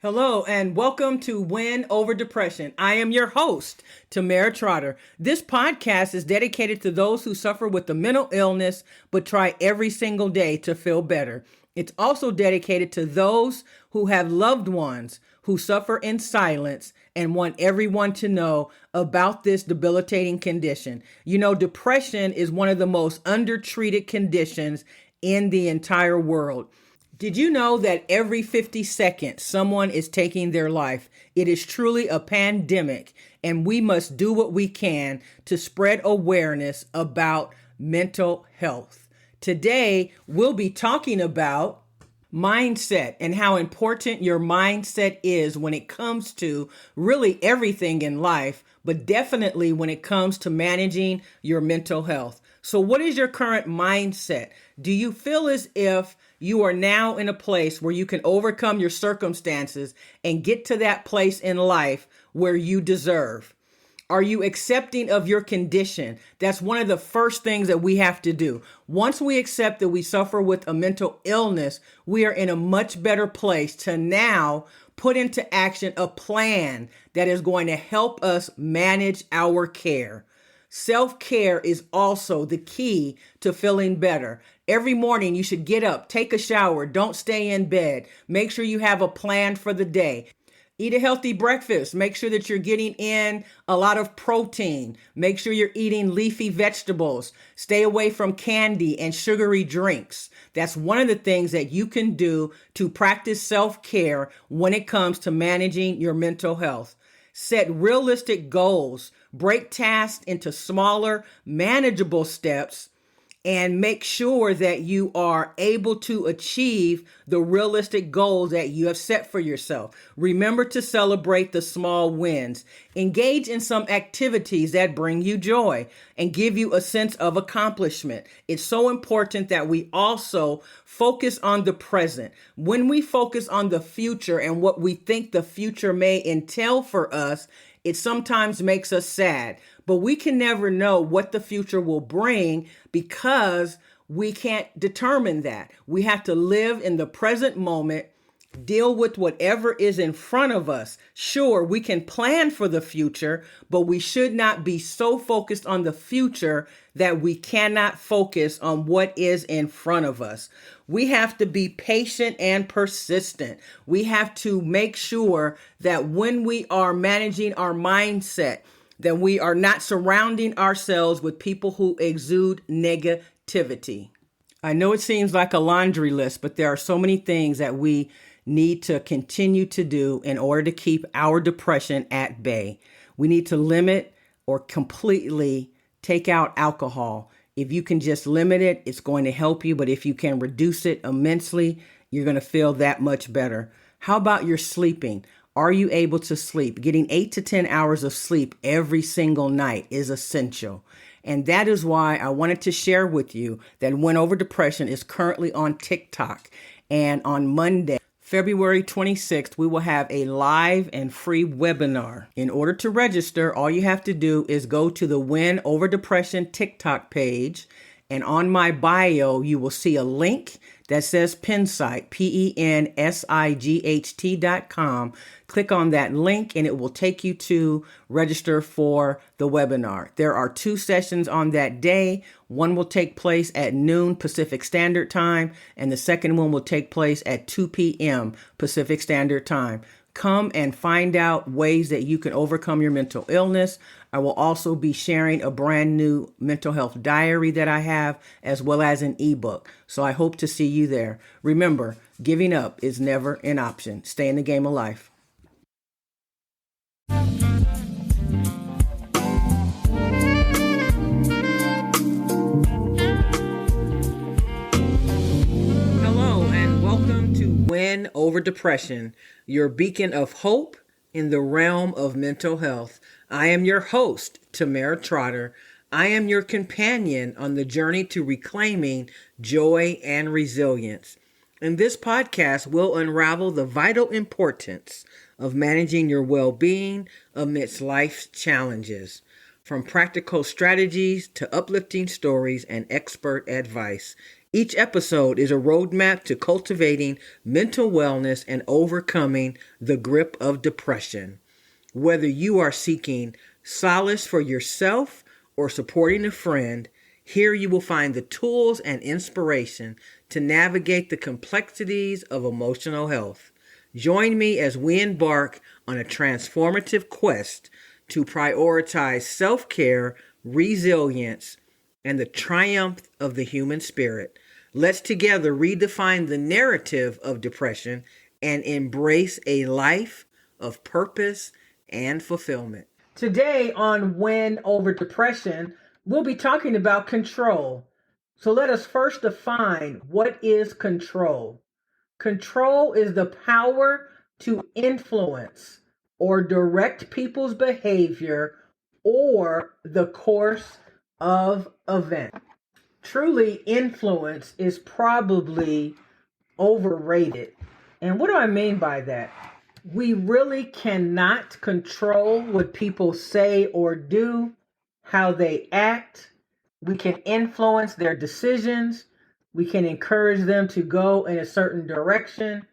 Hello and welcome to Win Over Depression. I am your host, Tamera Trotter. This podcast is dedicated to those who suffer with a mental illness but try every single day to feel better. It's also dedicated to those who have loved ones who suffer in silence and want everyone to know about this debilitating condition. You know, depression is one of the most undertreated conditions in the entire world. Did you know that every 50 seconds someone is taking their life? It is truly a pandemic, and we must do what we can to spread awareness about mental health. Today, we'll be talking about mindset and how important your mindset is when it comes to really everything in life, but definitely when it comes to managing your mental health. So what is your current mindset? Do you feel as if you are now in a place where you can overcome your circumstances and get to that place in life where you deserve? Are you accepting of your condition? That's one of the first things that we have to do. Once we accept that we suffer with a mental illness, we are in a much better place to now put into action a plan that is going to help us manage our care. Self-care is also the key to feeling better. Every morning you should get up, take a shower, don't stay in bed. Make sure you have a plan for the day. Eat a healthy breakfast. Make sure that you're getting in a lot of protein. Make sure you're eating leafy vegetables. Stay away from candy and sugary drinks. That's one of the things that you can do to practice self-care when it comes to managing your mental health. Set realistic goals. Break tasks into smaller, manageable steps, and make sure that you are able to achieve the realistic goals that you have set for yourself. Remember to celebrate the small wins. Engage in some activities that bring you joy and give you a sense of accomplishment. It's so important that we also focus on the present. When we focus on the future and what we think the future may entail for us, it sometimes makes us sad, but we can never know what the future will bring because we can't determine that. We have to live in the present moment, deal with whatever is in front of us. Sure, we can plan for the future, but we should not be so focused on the future that we cannot focus on what is in front of us. We have to be patient and persistent. We have to make sure that when we are managing our mindset, that we are not surrounding ourselves with people who exude negativity. I know it seems like a laundry list, but there are so many things that we need to continue to do in order to keep our depression at bay. We need to limit or completely take out alcohol. If you can just limit it, it's going to help you. But if you can reduce it immensely, you're going to feel that much better. How about your sleeping? Are you able to sleep? Getting 8 to 10 hours of sleep every single night is essential. And that is why I wanted to share with you that Win Over Depression is currently on TikTok. And on Monday, February 26th, we will have a live and free webinar. In order to register, all you have to do is go to the Win Over Depression TikTok page, and on my bio, you will see a link that says Pensight, PENSIGHT.com. Click on that link and it will take you to register for the webinar. There are 2 sessions on that day. One will take place at noon Pacific Standard Time, and the second one will take place at 2 p.m. Pacific Standard Time. Come and find out ways that you can overcome your mental illness. I will also be sharing a brand new mental health diary that I have, as well as an ebook. So I hope to see you there. Remember, giving up is never an option. Stay in the game of life. Win Over Depression, your beacon of hope in the realm of mental health. I am your host, Tamera Trotter. I am your companion on the journey to reclaiming joy and resilience. And this podcast will unravel the vital importance of managing your well-being amidst life's challenges. From practical strategies to uplifting stories and expert advice, each episode is a roadmap to cultivating mental wellness and overcoming the grip of depression. Whether you are seeking solace for yourself or supporting a friend, here you will find the tools and inspiration to navigate the complexities of emotional health. Join me as we embark on a transformative quest to prioritize self-care, resilience, and the triumph of the human spirit. Let's together redefine the narrative of depression and embrace a life of purpose and fulfillment. Today on Win Over Depression, we'll be talking about control. So let us first define what is control. Control is the power to influence or direct people's behavior or the course of events. Truly, influence is probably overrated. And what do I mean by that? We really cannot control what people say or do, how they act. We can influence their decisions. We can encourage them to go in a certain direction,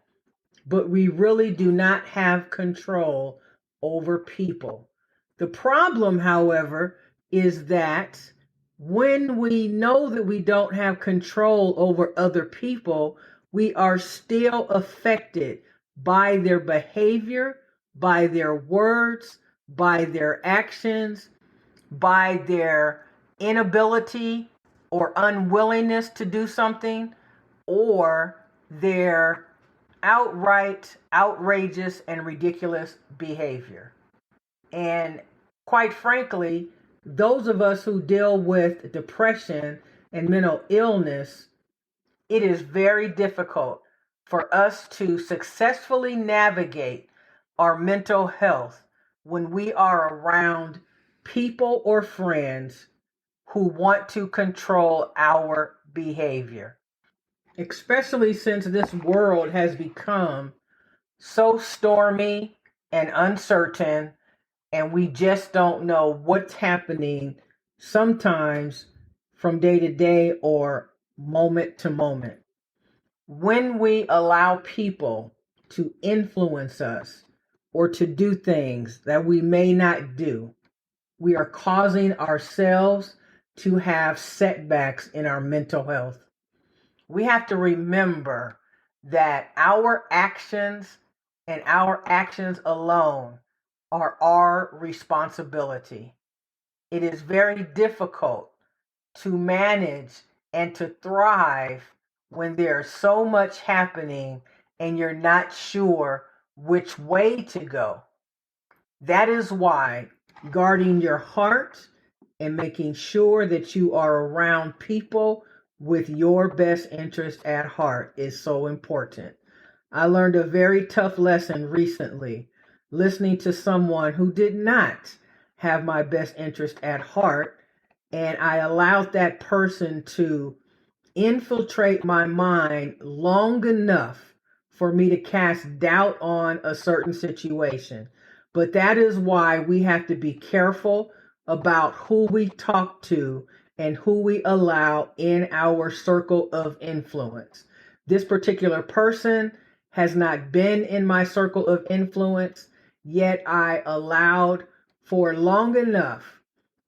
but we really do not have control over people. The problem, however, is that when we know that we don't have control over other people, we are still affected by their behavior, by their words, by their actions, by their inability or unwillingness to do something, or their outright outrageous and ridiculous behavior. And quite frankly, those of us who deal with depression and mental illness, it is very difficult for us to successfully navigate our mental health when we are around people or friends who want to control our behavior. Especially since this world has become so stormy and uncertain, and we just don't know what's happening sometimes from day to day or moment to moment. When we allow people to influence us or to do things that we may not do, we are causing ourselves to have setbacks in our mental health. We have to remember that our actions and our actions alone are our responsibility. It is very difficult to manage and to thrive when there's so much happening and you're not sure which way to go. That is why guarding your heart and making sure that you are around people with your best interest at heart is so important. I learned a very tough lesson recently, listening to someone who did not have my best interest at heart, and I allowed that person to infiltrate my mind long enough for me to cast doubt on a certain situation. But that is why we have to be careful about who we talk to and who we allow in our circle of influence. This particular person has not been in my circle of influence, yet I allowed for long enough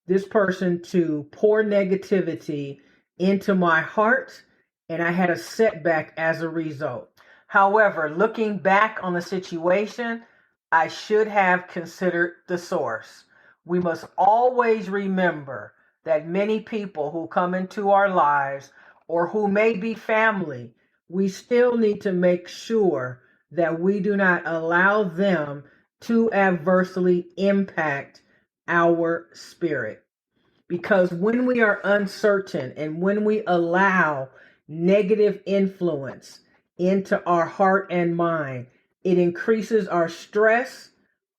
this person to pour negativity into my heart, and I had a setback as a result. However, looking back on the situation, I should have considered the source. We must always remember that many people who come into our lives or who may be family, we still need to make sure that we do not allow them to adversely impact our spirit. Because when we are uncertain and when we allow negative influence into our heart and mind, it increases our stress,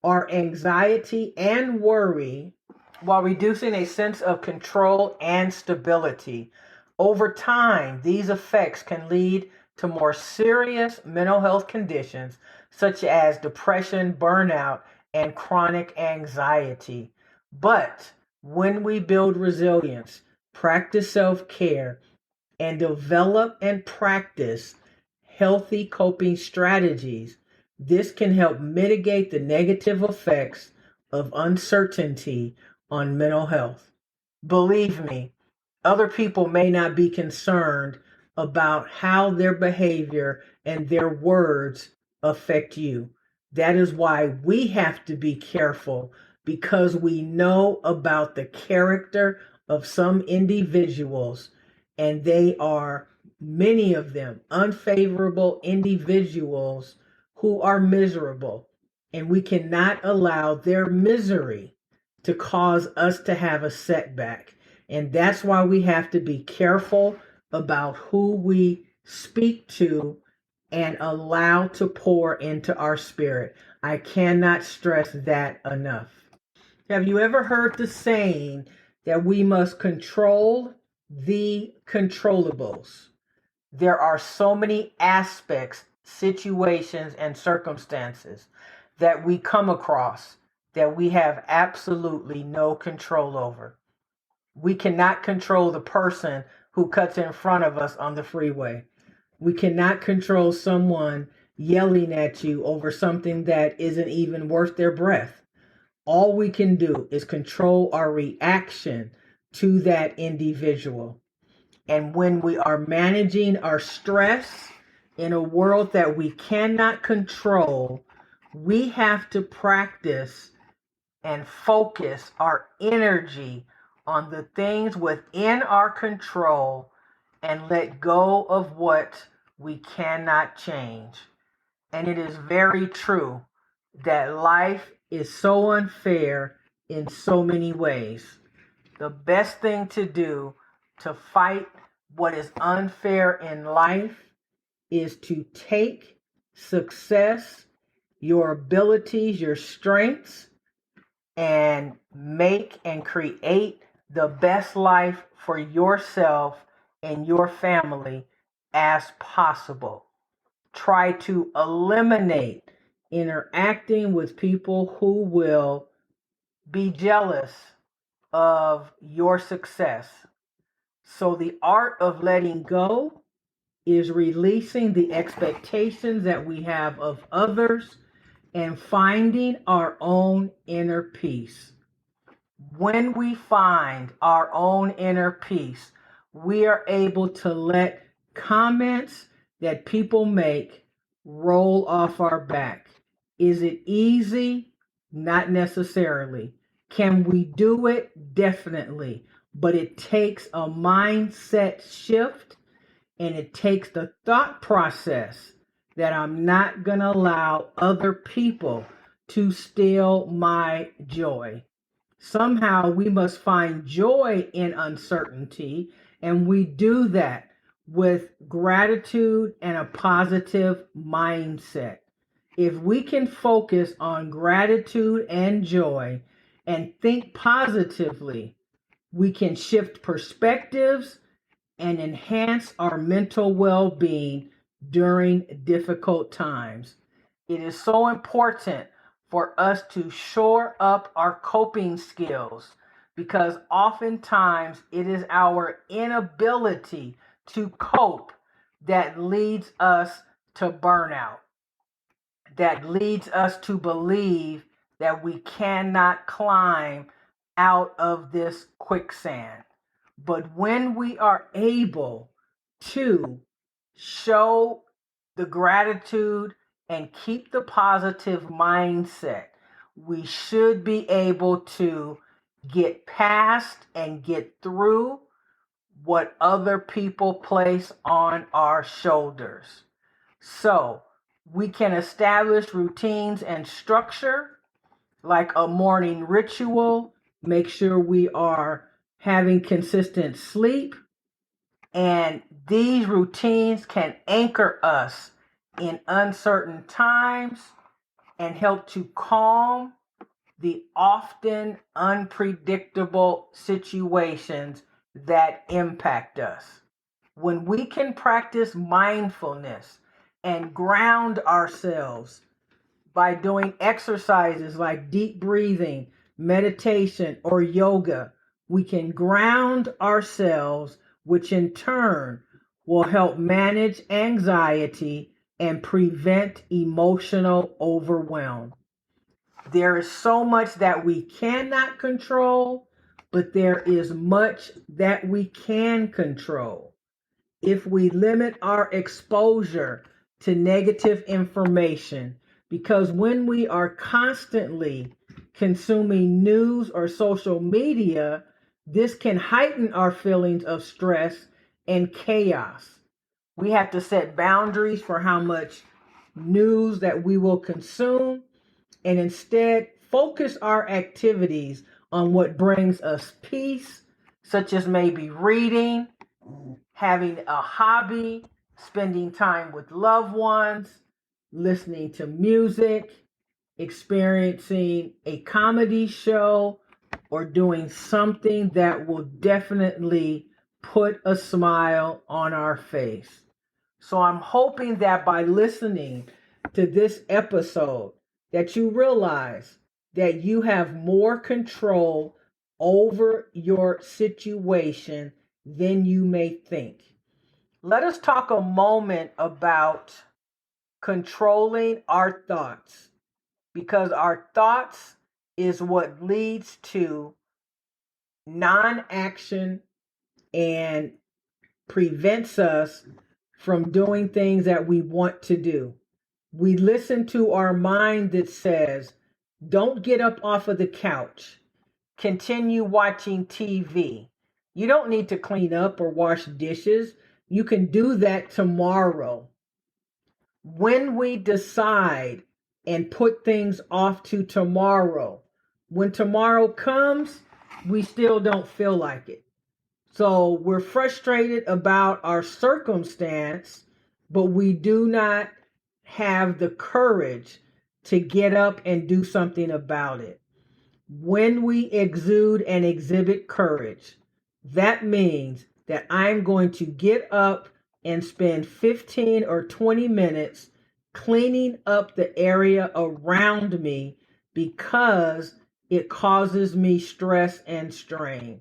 our anxiety, and worry while reducing a sense of control and stability. Over time, these effects can lead to more serious mental health conditions such as depression, burnout, and chronic anxiety. But When we build resilience, practice self-care, and develop and practice healthy coping strategies, this can help mitigate the negative effects of uncertainty on mental health. Believe me, other people may not be concerned about how their behavior and their words affect you. That is why we have to be careful, because we know about the character of some individuals, and they are, many of them, unfavorable individuals who are miserable. And we cannot allow their misery to cause us to have a setback. And that's why we have to be careful about who we speak to and allow to pour into our spirit. I cannot stress that enough. Have you ever heard the saying that we must control the controllables? There are so many aspects, situations, and circumstances that we come across that we have absolutely no control over. We cannot control the person who cuts in front of us on the freeway. We cannot control someone yelling at you over something that isn't even worth their breath. All we can do is control our reaction to that individual. And when we are managing our stress in a world that we cannot control, we have to practice and focus our energy on the things within our control and let go of what we cannot change. And it is very true that life is so unfair in so many ways. The best thing to do to fight what is unfair in life is to take success, your abilities, your strengths, and make and create the best life for yourself and your family as possible. Try to eliminate interacting with people who will be jealous of your success. So the art of letting go is releasing the expectations that we have of others and finding our own inner peace. When we find our own inner peace, we are able to let comments that people make roll off our back. Is it easy? Not necessarily. Can we do it? Definitely. But it takes a mindset shift, and it takes the thought process that I'm not going to allow other people to steal my joy. Somehow we must find joy in uncertainty, and we do that with gratitude and a positive mindset. If we can focus on gratitude and joy and think positively, we can shift perspectives and enhance our mental well-being during difficult times. It is so important for us to shore up our coping skills, because oftentimes it is our inability to cope that leads us to burnout, that leads us to believe that we cannot climb out of this quicksand. But when we are able to show the gratitude and keep the positive mindset, we should be able to get past and get through what other people place on our shoulders. So we can establish routines and structure, like a morning ritual, make sure we are having consistent sleep, and these routines can anchor us in uncertain times and help to calm the often unpredictable situations that impact us. When we can practice mindfulness and ground ourselves by doing exercises like deep breathing, meditation, or yoga, we can ground ourselves, which in turn will help manage anxiety and prevent emotional overwhelm. There is so much that we cannot control, but there is much that we can control. If we limit our exposure to negative information, because when we are constantly consuming news or social media, this can heighten our feelings of stress and chaos. We have to set boundaries for how much news that we will consume and instead focus our activities on what brings us peace, such as maybe reading, having a hobby, spending time with loved ones, listening to music, experiencing a comedy show, or doing something that will definitely put a smile on our face. So I'm hoping that by listening to this episode that you realize that you have more control over your situation than you may think. Let us talk a moment about controlling our thoughts, because our thoughts is what leads to non-action and prevents us from doing things that we want to do. We listen to our mind that says, don't get up off of the couch. Continue watching TV. You don't need to clean up or wash dishes. You can do that tomorrow. When we decide and put things off to tomorrow, when tomorrow comes, we still don't feel like it. So we're frustrated about our circumstance, but we do not have the courage to get up and do something about it. When we exude and exhibit courage, that means that I'm going to get up and spend 15 or 20 minutes cleaning up the area around me because it causes me stress and strain.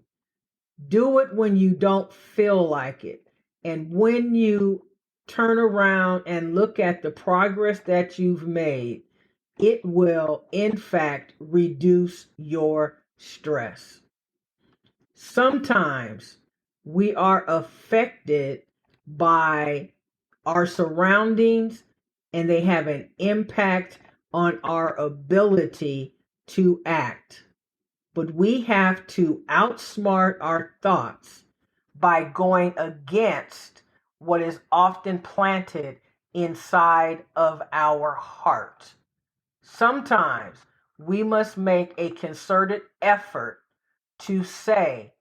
Do it when you don't feel like it. And when you turn around and look at the progress that you've made, it will, in fact, reduce your stress. Sometimes we are affected by our surroundings and they have an impact on our ability to act. But we have to outsmart our thoughts by going against what is often planted inside of our heart. Sometimes we must make a concerted effort to say,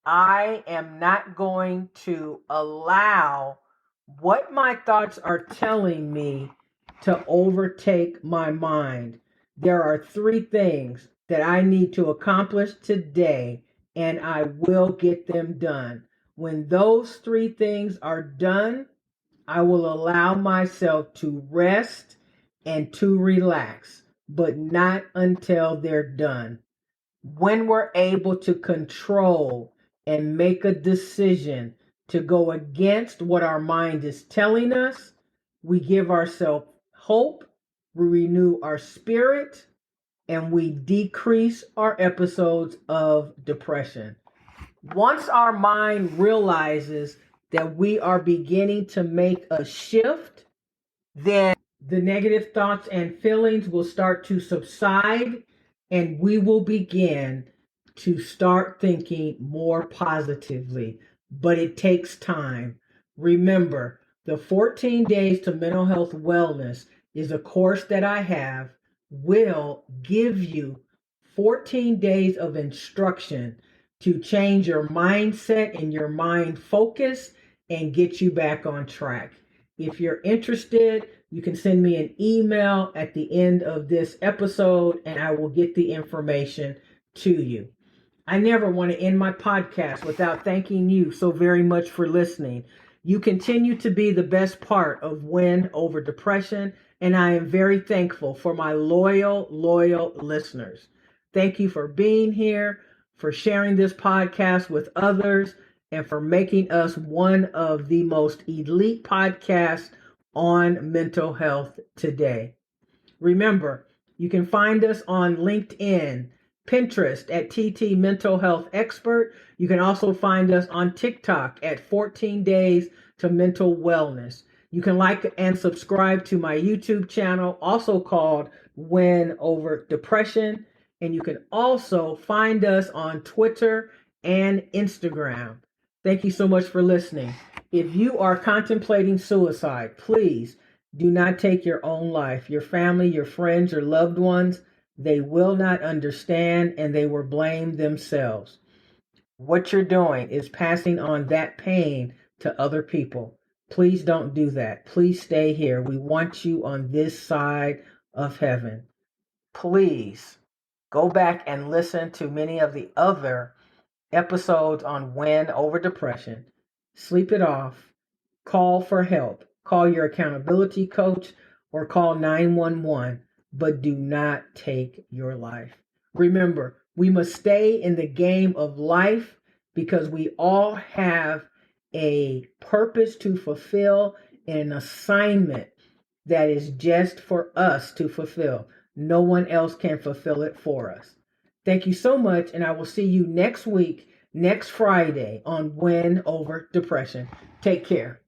I am not going to allow what my thoughts are telling me to overtake my mind. There are 3 things that I need to accomplish today, and I will get them done. When those 3 things are done, I will allow myself to rest and to relax, but not until they're done. When we're able to control and make a decision to go against what our mind is telling us, we give ourselves hope, we renew our spirit, and we decrease our episodes of depression. Once our mind realizes that we are beginning to make a shift, then the negative thoughts and feelings will start to subside and we will begin to start thinking more positively. But it takes time. Remember, the 14 Days to Mental Health Wellness is a course that I have, will give you 14 days of instruction to change your mindset and your mind focus and get you back on track. If you're interested, you can send me an email at the end of this episode and I will get the information to you. I never want to end my podcast without thanking you so very much for listening. You continue to be the best part of Win Over Depression, and I am very thankful for my loyal listeners. Thank you for being here, for sharing this podcast with others, and for making us one of the most elite podcasts on mental health today. Remember, you can find us on LinkedIn, Pinterest at TT Mental Health Expert. You can also find us on TikTok at 14 Days to Mental Wellness. You can like and subscribe to my YouTube channel, also called Win Over Depression. And you can also find us on Twitter and Instagram. Thank you so much for listening. If you are contemplating suicide, please do not take your own life. Your family, your friends, your loved ones, they will not understand and they will blame themselves. What you're doing is passing on that pain to other people. Please don't do that. Please stay here. We want you on this side of heaven. Please go back and listen to many of the other episodes on Win Over Depression. Sleep it off. Call for help. Call your accountability coach or call 911, but do not take your life. Remember, we must stay in the game of life because we all have a purpose to fulfill and an assignment that is just for us to fulfill. No one else can fulfill it for us. Thank you so much, and I will see you next week, next Friday on Win Over Depression. Take care.